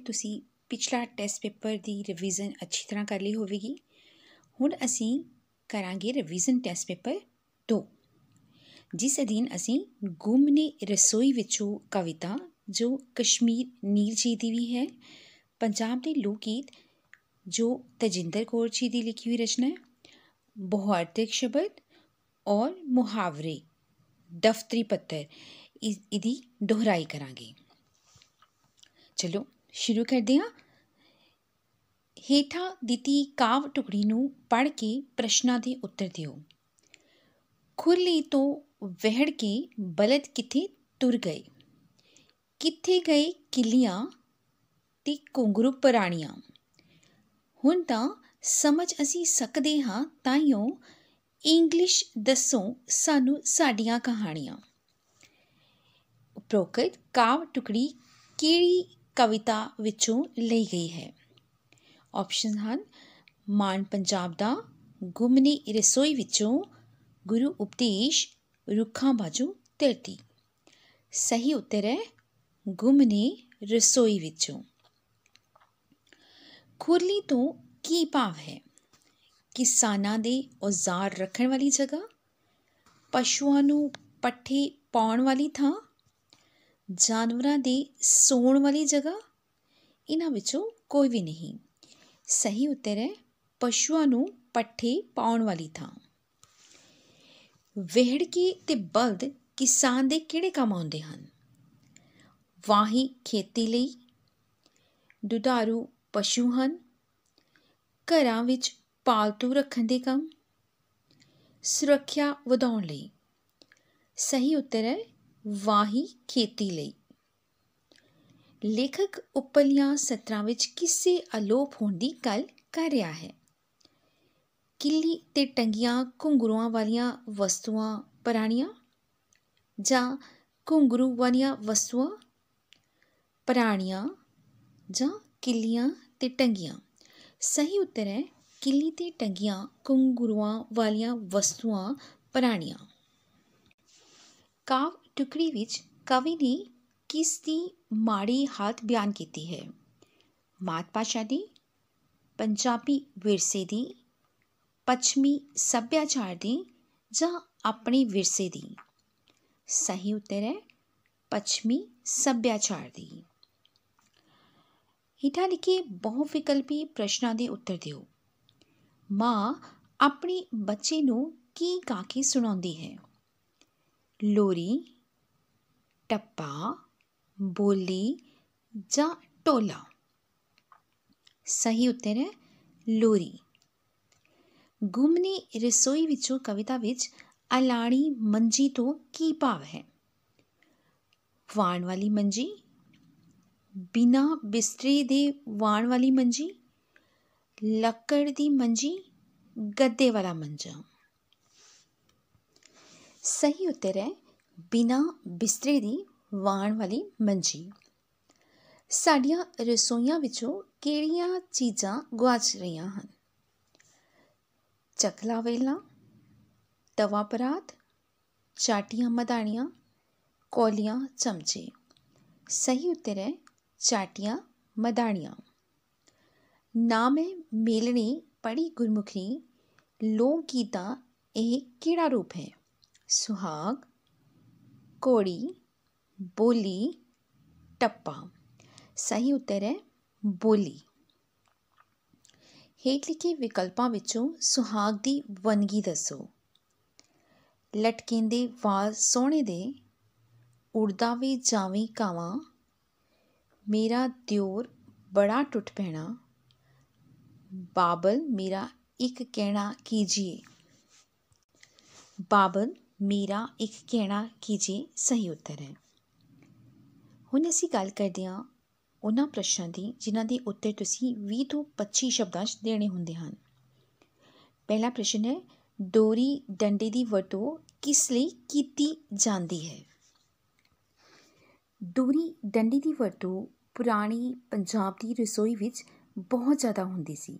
तुसी पिछला test paper की रिविज़न अच्छी तरह कर ली होगी। हुण असी करांगे रिविज़न टेस्ट पेपर 2 जिस अधीन असी गुम ने रसोई विचों कविता जो कश्मीर नीर जी की भी है, पंजाब के लोक गीत जो तजिंदर कौर जी की लिखी हुई रचना है, बहुअर्थक शब्द और मुहावरे दफ्तरी पत्तर इदी दोहराई करांगे। चलो शुरू करते हैं। हेठा दिती काव टुकड़ी नूं पढ़ के प्रश्नां दे उत्तर दिओ। खुरली तो वहड़ के बलद किथे तुर गए, किथे गए किलियां ते घुंघरू पराणियां। हुण तां समझ असी सकदे हां, ताइयों इंग्लिश दसो सानू साडियां कहानियां। उपरोक्त काव टुकड़ी किहड़ी कविता विचों लई गई है? ऑप्शन हैं मान पंजाब दा, गुमनी रसोई विचों, गुरु उपदेश, रुखां बाजू धरती। सही उत्तर है गुमनी रसोई विचों। खुरली तो की भाव है? किसानां दे औजार रखण वाली जगह, पशुआं नूं पट्ठे पाउण वाली थां, जानवरां दे सौण वाली जगह, इन्हां विचों कोई भी नहीं। सही उत्तर है पशुआं नूं पट्ठे पाउण वाली थां। वेहड़के ते बलद किसान दे किहड़े काम आउंदे हन? वाही खेती लई, दुधारू पशु हन, घरां विच पालतू रखण दे काम, सुरੱਖਿਆ ਵਧਾਉਣ ਲਈ। सही उत्तर है वाही खेती लई। ਲੇਖਕ ਉੱਪਰਲੀਆਂ ਸਤਰਾਂ ਵਿੱਚ ਕਿਸੇ ਅਲੋਪ ਹੋਣ ਦੀ ਗੱਲ ਕਰ ਰਿਹਾ ਹੈ। ਕਿੱਲੀ ਤੇ ਟੰਗੀਆਂ ਘੁੰਗਰੂਆਂ ਵਾਲੀਆਂ ਵਸਤੂਆਂ ਪੁਰਾਣੀਆਂ ਜਾਂ ਘੁੰਗਰੂ ਵਾਲੀਆਂ ਵਸਤੂਆਂ ਪੁਰਾਣੀਆਂ ਜਾਂ ਕਿੱਲੀਆਂ ਤੇ ਟੰਗੀਆਂ। ਸਹੀ ਉੱਤਰ ਹੈ ਕਿੱਲੀ ਤੇ ਟੰਗੀਆਂ ਘੁੰਗਰੂਆਂ ਵਾਲੀਆਂ ਵਸਤੂਆਂ ਪੁਰਾਣੀਆਂ। ਕਾਵ ਟੁਕੜੀ ਵਿੱਚ ਕਵੀ ਨੇ किस दी माड़ी हालत बयान की है? मात भाषा दी, पंजाबी विरसे दी, पश्चिमी सभ्याचार दी जां अपने विरसे दी। सही उत्तर है पश्चिमी सभ्याचार दी। हेठा लिखे बहुविकल्पी प्रश्नां दे उत्तर दिओ। माँ अपने बच्चे नूं की गा के सुणाउंदी है? लोरी, टप्पा, बोली जां ढोला। सही उत्तर है लोरी। गुमनी रसोई विचों कविता विच अलाणी मंजी तो की भाव है? वाण वाली मंजी, बिना बिस्तरे दे वाण वाली मंजी, लक्कड़ दी मंजी, गद्दे वाला मंजा। सही उत्तर है बिना बिस्तरे दी वाण वाली मंजी। साडियां रसोइयां विचों किहड़ियां चीज़ां गुआच रहीआं हन? चकला वेला, तवा परात, चाटियां मधाणियां, कौलियां चमचे। सही उत्तर है चाटियां मधाणियां। ना मैं मेलने पढ़ी गुरमुखी लोक गीत दा यह किहड़ा रूप है? सुहाग, घोड़ी, बोली, टप्पा। सही उत्तर है बोली। हेठ लिखे विकल्पां विचों सुहाग दी वनगी दसो। लटकेंदे वाल सोहणे दे, उड़दा वे जावी कावां, मेरा दिओर बड़ा टुट पैना, बाबल मेरा एक कहना कीजिए। बाबल मेरा एक कहना कीजिए सही उत्तर है। ਹੁਣ ਅਸੀਂ ਗੱਲ ਕਰਦੇ ਹਾਂ ਉਹਨਾਂ ਪ੍ਰਸ਼ਨਾਂ ਦੀ ਜਿਨ੍ਹਾਂ ਦੇ ਉੱਤਰ ਤੁਸੀਂ 20 ਤੋਂ 25 ਸ਼ਬਦਾਂ 'ਚ ਦੇਣੇ ਹੁੰਦੇ ਹਨ। ਪਹਿਲਾ ਪ੍ਰਸ਼ਨ ਹੈ ਡੋਰੀ ਡੰਡੇ ਦੀ ਵਰਤੋਂ ਕਿਸ ਲਈ ਕੀਤੀ ਜਾਂਦੀ ਹੈ? ਡੋਰੀ ਡੰਡੇ ਦੀ ਵਰਤੋਂ ਪੁਰਾਣੀ ਪੰਜਾਬ ਦੀ ਰਸੋਈ ਵਿੱਚ ਬਹੁਤ ਜ਼ਿਆਦਾ ਹੁੰਦੀ ਸੀ।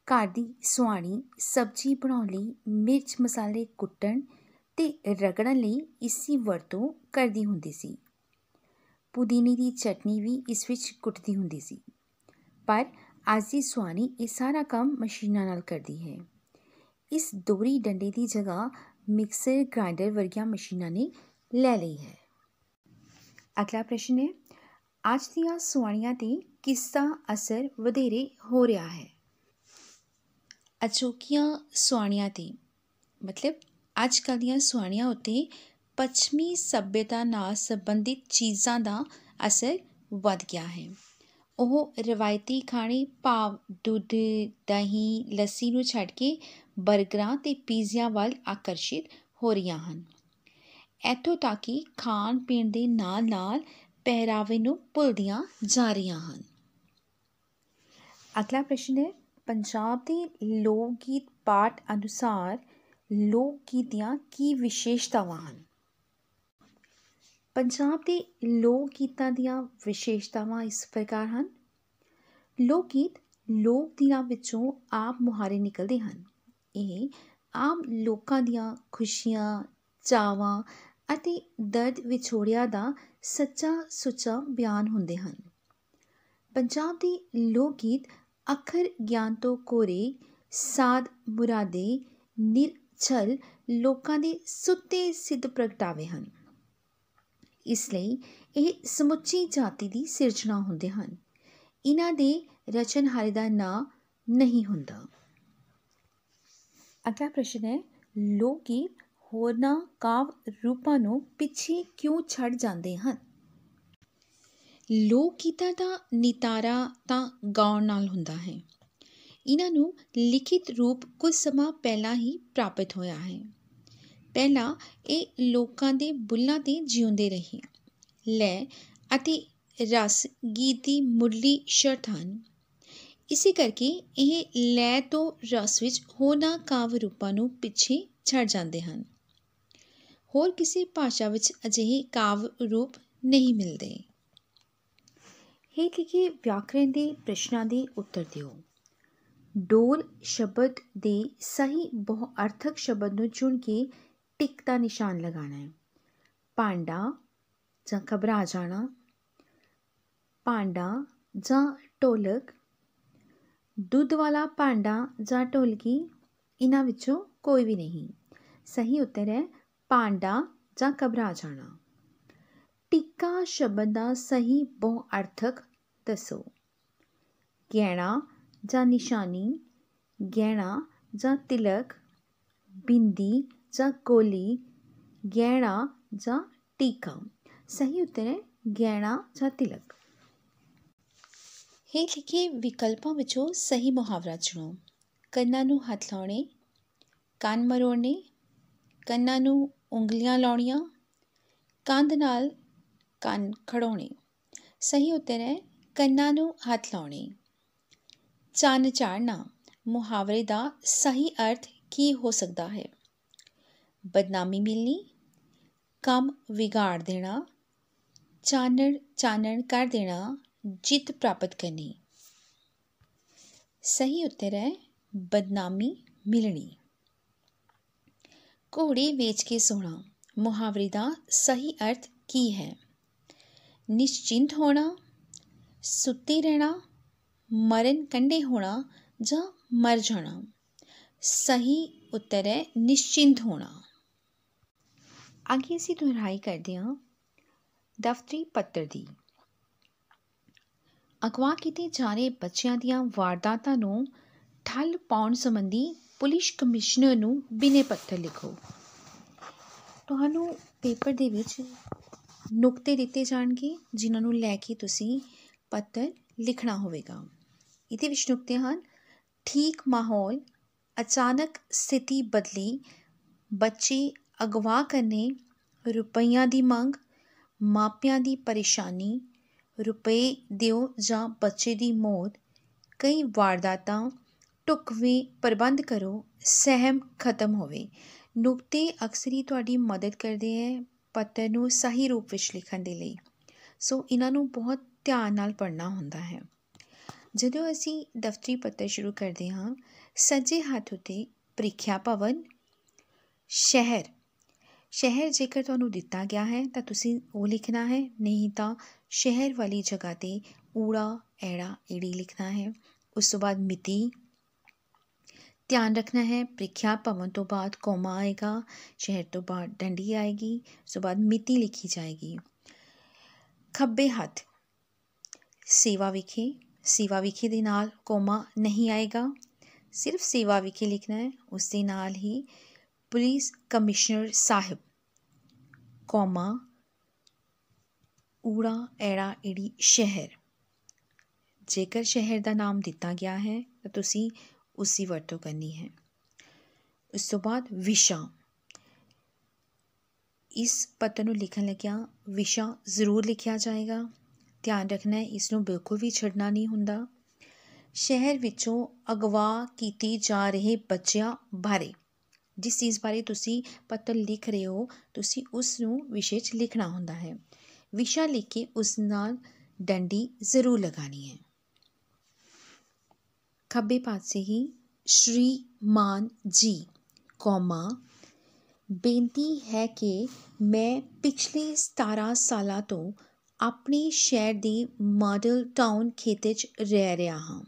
ਘਰ ਦੀ ਸੁਆਣੀ ਸਬਜ਼ੀ ਬਣਾਉਣ ਲਈ ਮਿਰਚ ਮਸਾਲੇ ਕੁੱਟਣ ਅਤੇ ਰਗੜਨ ਲਈ ਇਸ ਦੀ ਵਰਤੋਂ ਕਰਦੀ ਹੁੰਦੀ ਸੀ। ਪੁਦੀਨੇ ਦੀ ਚਟਨੀ ਵੀ ਇਸ ਵਿੱਚ ਕੁੱਟਦੀ ਹੁੰਦੀ ਸੀ। ਪਰ ਅੱਜ ਦੀ ਸੁਆਣੀ ਇਹ ਸਾਰਾ ਕੰਮ ਮਸ਼ੀਨਾਂ ਨਾਲ ਕਰਦੀ ਹੈ। ਇਸ ਦੋਹਰੀ ਡੰਡੇ ਦੀ ਜਗ੍ਹਾ ਮਿਕਸਰ, ਗ੍ਰਾਈਂਡਰ ਵਰਗੀਆਂ ਮਸ਼ੀਨਾਂ ਨੇ ਲੈ ਲਈ ਹੈ। ਅਗਲਾ ਪ੍ਰਸ਼ਨ ਹੈ, ਅੱਜ ਦੀਆਂ ਸੁਆਣੀਆਂ 'ਤੇ ਕਿਸ ਦਾ ਅਸਰ ਵਧੇਰੇ ਹੋ ਰਿਹਾ ਹੈ? ਅਜੋਕੀਆਂ ਸੁਆਣੀਆਂ 'ਤੇ ਮਤਲਬ ਅੱਜ ਕੱਲ੍ਹ ਦੀਆਂ ਸੁਆਣੀਆਂ ਉੱਤੇ ਪੱਛਮੀ ਸੱਭਿਅਤਾ ਨਾਲ ਸੰਬੰਧਿਤ ਚੀਜ਼ਾਂ ਦਾ ਅਸਰ ਵੱਧ ਗਿਆ ਹੈ। ਉਹ ਰਵਾਇਤੀ ਖਾਣੇ ਭਾਵ ਦੁੱਧ, ਦਹੀਂ, ਲੱਸੀ ਨੂੰ ਛੱਡ ਕੇ ਬਰਗਰਾਂ ਅਤੇ ਪੀਜ਼ਿਆਂ ਵੱਲ ਆਕਰਸ਼ਿਤ ਹੋ ਰਹੀਆਂ ਹਨ। ਇੱਥੋਂ ਤੱਕ ਕਿ ਖਾਣ ਪੀਣ ਦੇ ਨਾਲ ਨਾਲ ਪਹਿਰਾਵੇ ਨੂੰ ਭੁੱਲਦੀਆਂ ਜਾ ਰਹੀਆਂ ਹਨ। ਅਗਲਾ ਪ੍ਰਸ਼ਨ ਹੈ, ਪੰਜਾਬ ਦੇ ਲੋਕ ਗੀਤ ਪਾਠ ਅਨੁਸਾਰ ਲੋਕ ਗੀਤ ਦੀਆਂ ਕੀ ਵਿਸ਼ੇਸ਼ਤਾਵਾਂ ਹਨ? ਪੰਜਾਬ ਦੇ ਲੋਕ ਗੀਤਾਂ ਦੀਆਂ ਵਿਸ਼ੇਸ਼ਤਾਵਾਂ ਇਸ ਪ੍ਰਕਾਰ ਹਨ। ਲੋਕ ਗੀਤ ਲੋਕ ਦਿਲਾਂ ਵਿੱਚੋਂ ਆਪ ਮੁਹਾਰੇ ਨਿਕਲਦੇ ਹਨ। ਇਹ ਆਮ ਲੋਕਾਂ ਦੀਆਂ ਖੁਸ਼ੀਆਂ, ਚਾਵਾਂ ਅਤੇ ਦਰਦ ਵਿਛੋੜਿਆਂ ਦਾ ਸੱਚਾ ਸੁੱਚਾ ਬਿਆਨ ਹੁੰਦੇ ਹਨ। ਪੰਜਾਬ ਦੇ ਲੋਕ ਗੀਤ ਅੱਖਰ ਗਿਆਨ ਤੋਂ ਕੋਰੇ, ਸਾਧ ਮੁਰਾਦੇ, ਨਿਰਛਲ ਲੋਕਾਂ ਦੇ ਸੁੱਤੇ ਸਿੱਧ ਪ੍ਰਗਟਾਵੇ ਹਨ। ਇਸ ਲਈ ਇਹ ਸਮੁੱਚੀ ਜਾਤੀ ਦੀ ਸਿਰਜਣਾ ਹੁੰਦੇ ਹਨ। ਇਹਨਾਂ ਦੇ ਰਚਨਹਾਰੇ ਦਾ ਨਾਂ ਨਹੀਂ ਹੁੰਦਾ। ਅਗਲਾ ਪ੍ਰਸ਼ਨ ਹੈ, ਲੋਕ ਗੀਤ ਹੋਰਨਾਂ ਕਾਵਿ ਰੂਪਾਂ ਨੂੰ ਪਿੱਛੇ ਕਿਉਂ ਛੱਡ ਜਾਂਦੇ ਹਨ? ਲੋਕ ਗੀਤਾਂ ਦਾ ਨਿਤਾਰਾ ਤਾਂ ਗਾਉਣ ਨਾਲ ਹੁੰਦਾ ਹੈ। ਇਹਨਾਂ ਨੂੰ ਲਿਖਿਤ ਰੂਪ ਕੁਝ ਸਮਾਂ ਪਹਿਲਾਂ ਹੀ ਪ੍ਰਾਪਤ ਹੋਇਆ ਹੈ। ਪਹਿਲਾਂ ਇਹ ਲੋਕਾਂ ਦੇ ਬੁੱਲ੍ਹਾਂ 'ਤੇ ਜਿਉਂਦੇ ਰਹੇ। ਲੈਅ ਅਤੇ ਰਸ ਗੀਤ ਦੀ ਮੁੱਢਲੀ ਸ਼ਰਤ ਹਨ। ਇਸੇ ਕਰਕੇ ਇਹ ਲੈਅ ਤੋਂ ਰਸ ਵਿੱਚ ਹੋਰਨਾਂ ਕਾਵਿ ਰੂਪਾਂ ਨੂੰ ਪਿੱਛੇ ਛੱਡ ਜਾਂਦੇ ਹਨ। ਹੋਰ ਕਿਸੇ ਭਾਸ਼ਾ ਵਿੱਚ ਅਜਿਹੇ ਕਾਵਿ ਰੂਪ ਨਹੀਂ ਮਿਲਦੇ। ਹੇਠ ਲਿਖੇ ਵਿਆਕਰਣ ਦੇ ਪ੍ਰਸ਼ਨਾਂ ਦੇ ਉੱਤਰ ਦਿਓ। ਡੋਲ ਸ਼ਬਦ ਦੇ ਸਹੀ ਬਹੁਅਰਥਕ ਸ਼ਬਦ ਨੂੰ ਚੁਣ ਕੇ ਟਿਕ ਦਾ ਨਿਸ਼ਾਨ ਲਗਾਉਣਾ ਹੈ। ਭਾਂਡਾ ਜਾਂ ਘਬਰਾ ਜਾਣਾ, ਭਾਂਡਾ ਜਾਂ ਢੋਲਕ, ਦੁੱਧ ਵਾਲਾ ਭਾਂਡਾ ਜਾਂ ਢੋਲਕੀ, ਇਹਨਾਂ ਵਿੱਚੋਂ ਕੋਈ ਵੀ ਨਹੀਂ। ਸਹੀ ਉੱਤਰ ਹੈ ਭਾਂਡਾ ਜਾਂ ਘਬਰਾ ਜਾਣਾ। ਟਿੱਕਾ ਸ਼ਬਦ ਦਾ ਸਹੀ ਬਹੁਅਰਥਕ ਦੱਸੋ। ਗਹਿਣਾ ਜਾਂ ਨਿਸ਼ਾਨੀ, ਗਹਿਣਾ ਜਾਂ ਤਿਲਕ, ਬਿੰਦੀ ਜਾਂ ਕੋਲੀ, ਗਹਿਣਾ ਜਾਂ ਟੀਕਾ। ਸਹੀ ਉੱਤਰ ਹੈ ਗਹਿਣਾ ਜਾਂ ਤਿਲਕ। ਹੇਠ ਲਿਖੇ ਵਿਕਲਪਾਂ ਵਿੱਚੋਂ ਸਹੀ ਮੁਹਾਵਰਾ ਚੁਣੋ। ਕੰਨਾਂ ਨੂੰ ਹੱਥ ਲਾਉਣੇ, ਕੰਨ ਮਰੋੜਨੇ, ਕੰਨਾਂ ਨੂੰ ਉਂਗਲੀਆਂ ਲਾਉਣੀਆਂ, ਕੰਧ ਨਾਲ ਕੰਨ ਖੜਾਉਣੇ। ਸਹੀ ਉੱਤਰ ਹੈ ਕੰਨਾਂ ਨੂੰ ਹੱਥ ਲਾਉਣੇ। ਚੰਨ ਚਾੜਨਾ ਮੁਹਾਵਰੇ ਦਾ ਸਹੀ ਅਰਥ ਕੀ ਹੋ ਸਕਦਾ ਹੈ? ਬਦਨਾਮੀ ਮਿਲਣੀ, ਕੰਮ ਵਿਗਾੜ ਦੇਣਾ, ਚਾਨਣ ਕਰ ਦੇਣਾ, ਜਿੱਤ ਪ੍ਰਾਪਤ ਕਰਨੀ। ਸਹੀ ਉੱਤਰ ਹੈ ਬਦਨਾਮੀ ਮਿਲਣੀ। ਘੋੜੇ ਵੇਚ ਕੇ ਸੋਣਾ ਮੁਹਾਵਰੇ ਦਾ ਸਹੀ ਅਰਥ ਕੀ ਹੈ? ਨਿਸ਼ਚਿੰਤ ਹੋਣਾ, ਸੁੱਤੇ ਰਹਿਣਾ, ਮਰਨ ਕੰਢੇ ਹੋਣਾ ਜਾਂ ਮਰ ਜਾਣਾ। ਸਹੀ ਉੱਤਰ ਹੈ ਨਿਸ਼ਚਿੰਤ ਹੋਣਾ। ਅੱਗੇ ਅਸੀਂ ਦੁਹਰਾਈ ਕਰਦੇ ਹਾਂ ਦਫ਼ਤਰੀ ਪੱਤਰ ਦੀ। ਅਗਵਾ ਕੀਤੇ ਜਾ ਰਹੇ ਬੱਚਿਆਂ ਦੀਆਂ ਵਾਰਦਾਤਾਂ ਨੂੰ ਠੱਲ ਪਾਉਣ ਸੰਬੰਧੀ ਪੁਲਿਸ ਕਮਿਸ਼ਨਰ ਨੂੰ ਬਿਨੈ ਪੱਤਰ ਲਿਖੋ। ਤੁਹਾਨੂੰ ਪੇਪਰ ਦੇ ਵਿੱਚ ਨੁਕਤੇ ਦਿੱਤੇ ਜਾਣਗੇ ਜਿਨ੍ਹਾਂ ਨੂੰ ਲੈ ਕੇ ਤੁਸੀਂ ਪੱਤਰ ਲਿਖਣਾ ਹੋਵੇਗਾ। ਇਹਦੇ ਵਿੱਚ ਨੁਕਤੇ ਹਨ: ਠੀਕ ਮਾਹੌਲ, ਅਚਾਨਕ ਸਥਿਤੀ ਬਦਲੀ, ਬੱਚੇ ਅਗਵਾ ਕਰਨੇ, ਰੁਪਈਆਂ ਦੀ ਮੰਗ, ਮਾਪਿਆਂ ਦੀ ਪਰੇਸ਼ਾਨੀ, ਰੁਪਏ ਦਿਓ ਜਾਂ ਬੱਚੇ ਦੀ ਮੌਤ, ਕਈ ਵਾਰਦਾਤਾਂ, ਢੁਕਵੇਂ ਪ੍ਰਬੰਧ ਕਰੋ, ਸਹਿਮ ਖਤਮ ਹੋਵੇ। ਨੁਕਤੇ ਅਕਸਰ ਹੀ ਤੁਹਾਡੀ ਮਦਦ ਕਰਦੇ ਹੈ ਪੱਤਰ ਨੂੰ ਸਹੀ ਰੂਪ ਵਿੱਚ ਲਿਖਣ ਦੇ ਲਈ। ਸੋ ਇਹਨਾਂ ਨੂੰ ਬਹੁਤ ਧਿਆਨ ਨਾਲ ਪੜ੍ਹਨਾ ਹੁੰਦਾ ਹੈ। ਜਦੋਂ ਅਸੀਂ ਦਫ਼ਤਰੀ ਪੱਤਰ ਸ਼ੁਰੂ ਕਰਦੇ ਹਾਂ, ਸੱਜੇ ਹੱਥ ਉੱਤੇ ਪ੍ਰੀਖਿਆ ਭਵਨ, ਸ਼ਹਿਰ ਜੇਕਰ ਤੁਹਾਨੂੰ ਦਿੱਤਾ ਗਿਆ ਹੈ ਤਾਂ ਤੁਸੀਂ ਉਹ ਲਿਖਣਾ ਹੈ, ਨਹੀਂ ਤਾਂ शहर वाली जगह ते ऊड़ा ऐड़ा ईड़ी लिखना है। उस तो बाद मिति, ध्यान रखना है प्रीख्या भवन तो बाद कौमा आएगा, शहर तो बाद डंडी आएगी, उस तो बाद मिति लिखी जाएगी। खब्बे हत्थ सेवा विखे, सेवा विखे दे नाल कौमा नहीं आएगा, सिर्फ सेवा विखे लिखना है। उस दे नाल ही पुलिस कमिश्नर साहिब, कौमा ऊड़ा ऐड़ा ईड़ी शहर। जेकर शहर का नाम दिता गया है तो तुसी उसकी वरतों करनी है। उस तो बाद विशा, इस पत्र नूं लिखण लग्या विशा जरूर लिखिया जाएगा। ध्यान रखना है इसनूं बिल्कुल भी छड्डना नहीं हुंदा। शहर विचों अगवा कीते जा रहे बच्चियां बारे, जिस चीज़ बारे तुसी पत्र लिख रहे हो तुसी उसनूं विशे च लिखना हुंदा है। विशा लिख के उस नाल डंडी जरूर लगानी है। खब्बे पासे ही श्रीमान जी, कौमा बेनती है कि मैं पिछले 17 सालों तो अपने शहर दे मॉडल टाउन खेतर च रह रहा हाँ।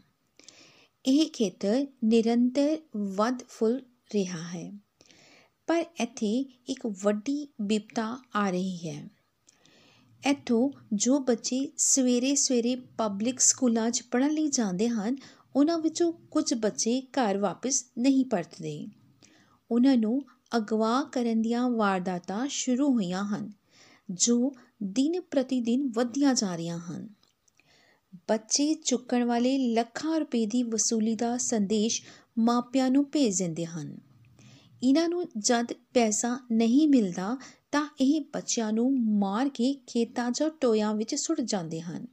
यह खेतर निरंतर वध फुल रहा है, पर इत्थे एक वड्डी बिपता आ रही है। इत्थों जो बच्चे सवेरे सवेरे पब्लिक स्कूलों च पढ़न लई जाते हैं, उन्हां विचों कुछ बच्चे घर वापस नहीं परतते। उन्हां नूं अगवा करन दीआं वारदातां शुरू होईआं हन, जो दिन प्रति दिन वधियां जा रहीआं हन। बच्चे चुक्कण वाले ਲੱਖਾਂ रुपए की वसूली का संदेश मापिਆਂ ਨੂੰ भेज ਦਿੰਦੇ ਹਨ। इन्हां ਨੂੰ जद पैसा नहीं मिलता ਤਾਂ ਇਹ ਬੱਚਿਆਂ ਨੂੰ ਮਾਰ ਕੇ ਖੇਤਾਂ 'ਚ ਟੋਇਆਂ ਵਿੱਚ ਸੁੱਟ ਜਾਂਦੇ ਹਨ।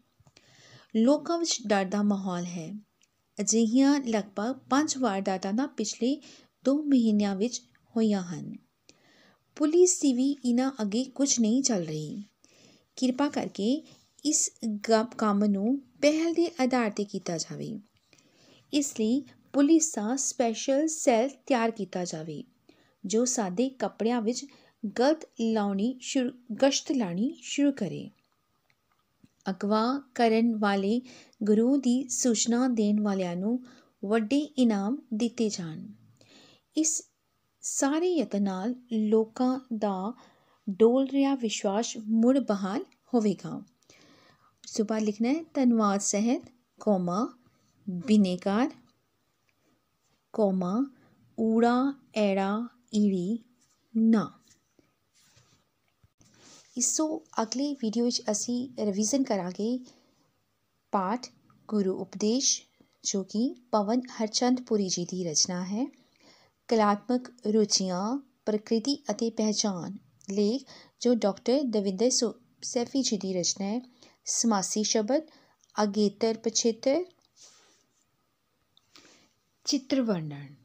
ਲੋਕਾਂ ਵਿੱਚ ਡਰ ਦਾ ਮਾਹੌਲ ਹੈ। ਅਜਿਹੀਆਂ ਲਗਭਗ 5 ਵਾਰਦਾਤਾਂ ਤਾਂ ਪਿਛਲੇ 2 ਮਹੀਨਿਆਂ ਵਿੱਚ ਹੋਈਆਂ ਹਨ। ਪੁਲਿਸ ਦੀ ਵੀ ਇਹਨਾਂ ਅੱਗੇ ਕੁਝ ਨਹੀਂ ਚੱਲ ਰਹੀ। ਕਿਰਪਾ ਕਰਕੇ ਇਸ ਕੰਮ ਨੂੰ ਪਹਿਲ ਦੇ ਆਧਾਰ 'ਤੇ ਕੀਤਾ ਜਾਵੇ। ਇਸ ਲਈ ਪੁਲਿਸ ਦਾ ਸਪੈਸ਼ਲ ਸੈੱਲ ਤਿਆਰ ਕੀਤਾ ਜਾਵੇ, ਜੋ ਸਾਡੇ ਕੱਪੜਿਆਂ ਵਿੱਚ ਗਸ਼ਤ ਲਾਉਣੀ ਸ਼ੁਰੂ ਕਰੇ। ਅਗਵਾ ਕਰਨ ਵਾਲੇ ਗਰੋਹ ਦੀ ਸੂਚਨਾ ਦੇਣ ਵਾਲਿਆਂ ਨੂੰ ਵੱਡੇ ਇਨਾਮ ਦਿੱਤੇ ਜਾਣ। ਇਸ ਸਾਰੇ ਯਤਨ ਨਾਲ ਲੋਕਾਂ ਦਾ ਡੋਲ ਰਿਹਾ ਵਿਸ਼ਵਾਸ ਮੁੜ ਬਹਾਲ ਹੋਵੇਗਾ। सुबह लिखना है धन्यवाद सहित कौमा बिनेकार, कौमा ऊड़ा ऐड़ा ईड़ी ना। इस तो अगले वीडियो विच असी रिवीजन करांगे पाठ गुरु उपदेश, जो कि पवन हरचंदपुरी जी की रचना है। कलात्मक रुचियाँ, प्रकृति अते पहचान, लेख जो डॉक्टर दविंदर सैफी जी की रचना है। समासी शब्द, अगेतर पछेतर, चित्र वर्णन।